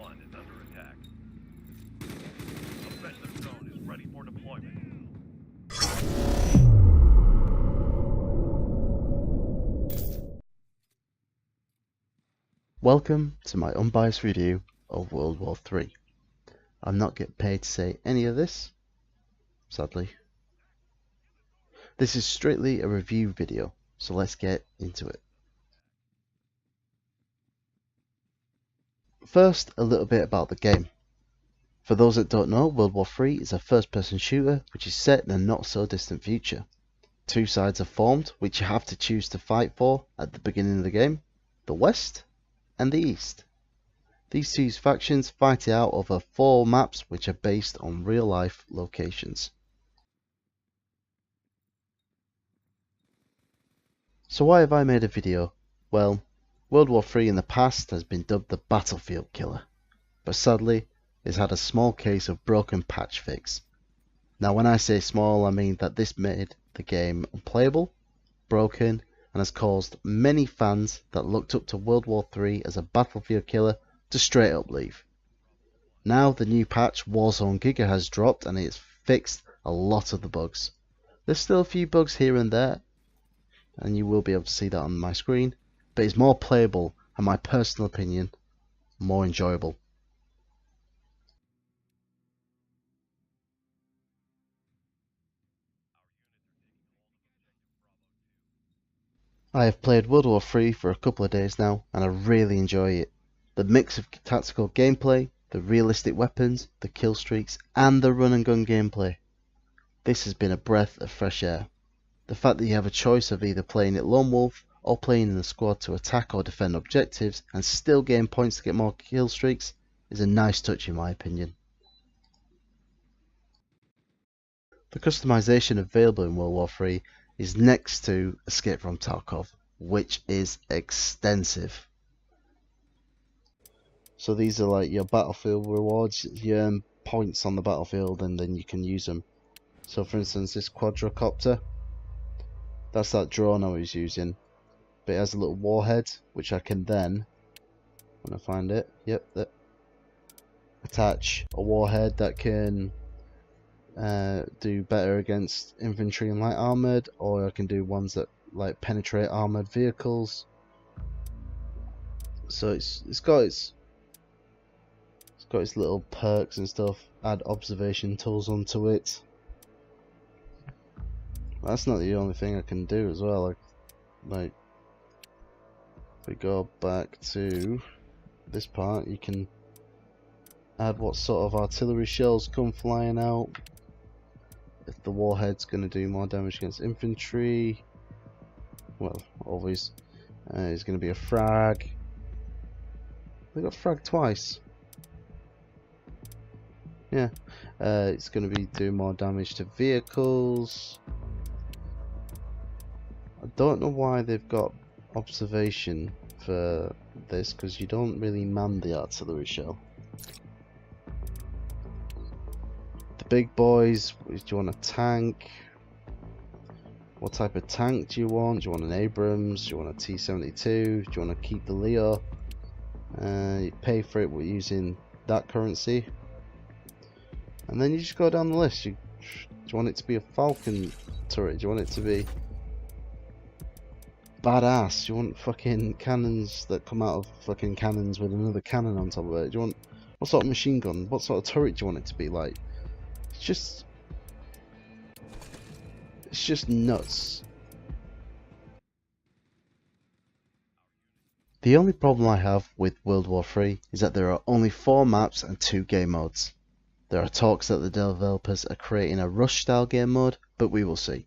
1 is under attack. Offensive zone is ready for deployment. Welcome to my unbiased review of World War 3. I'm not getting paid to say any of this, sadly. This is strictly a review video, so let's get into it. First, a little bit about the game. For those that don't know, World War 3 is a first-person shooter which is set in a not-so-distant future. Two sides are formed which you have to choose to fight for at the beginning of the game, the West and the East. These two factions fight it out over 4 maps which are based on real-life locations. So why have I made a video? Well, World War 3 in the past has been dubbed the battlefield killer, but sadly it's had a small case of broken patch fix. Now when I say small, I mean that this made the game unplayable, broken, and has caused many fans that looked up to World War 3 as a battlefield killer to straight up leave. Now the new patch Warzone Giga has dropped and it's fixed a lot of the bugs. There's still a few bugs here and there, and you will be able to see that on my screen, but it's more playable and, my personal opinion, more enjoyable. I have played World War 3 for a couple of days now and I really enjoy it. The mix of tactical gameplay, the realistic weapons, the kill streaks and the run and gun gameplay. This has been a breath of fresh air. The fact that you have a choice of either playing it lone wolf or playing in the squad to attack or defend objectives and still gain points to get more kill streaks is a nice touch in my opinion. The customization available in World War 3 is next to Escape from Tarkov, which is extensive. So these are like your battlefield rewards. You earn points on the battlefield and then you can use them. So for instance, this quadricopter, that's that drone I was using, but it has a little warhead which I can then, when I find it, attach a warhead that can do better against infantry and light armored, or I can do ones that like penetrate armored vehicles. So it's got its little perks and stuff. Add observation tools onto it. That's not the only thing I can do as well. Like if we go back to this part, you can add what sort of artillery shells come flying out. If the warhead's going to do more damage against infantry, well, always, it's going to be a frag. They got frag twice. Yeah, it's going to be doing more damage to vehicles. I don't know why they've got observation for this, because you don't really man the artillery shell. Big boys, do you want a tank? What type of tank do you want? Do you want an Abrams? Do you want a T-72? Do you want to keep the Leo? You pay for it using that currency. And then you just go down the list. Do you want it to be a Falcon turret? Do you want it to be badass? Do you want fucking cannons that come out of fucking cannons with another cannon on top of it? Do you want, what sort of machine gun? What sort of turret do you want it to be like? It's just nuts. The only problem I have with World War 3 is that there are only 4 maps and 2 game modes. There are talks that the developers are creating a rush style game mode, but we will see.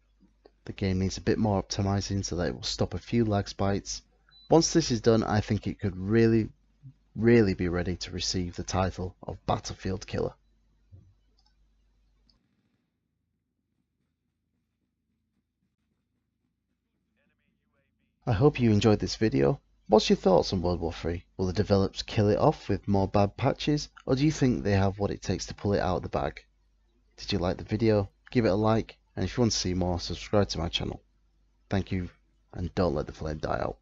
The game needs a bit more optimizing so that it will stop a few lag spikes. Once this is done, I think it could really be ready to receive the title of Battlefield Killer. I hope you enjoyed this video. What's your thoughts on World War 3? Will the developers kill it off with more bad patches, or do you think they have what it takes to pull it out of the bag? Did you like the video? Give it a like, and if you want to see more, subscribe to my channel. Thank you, and don't let the flame die out.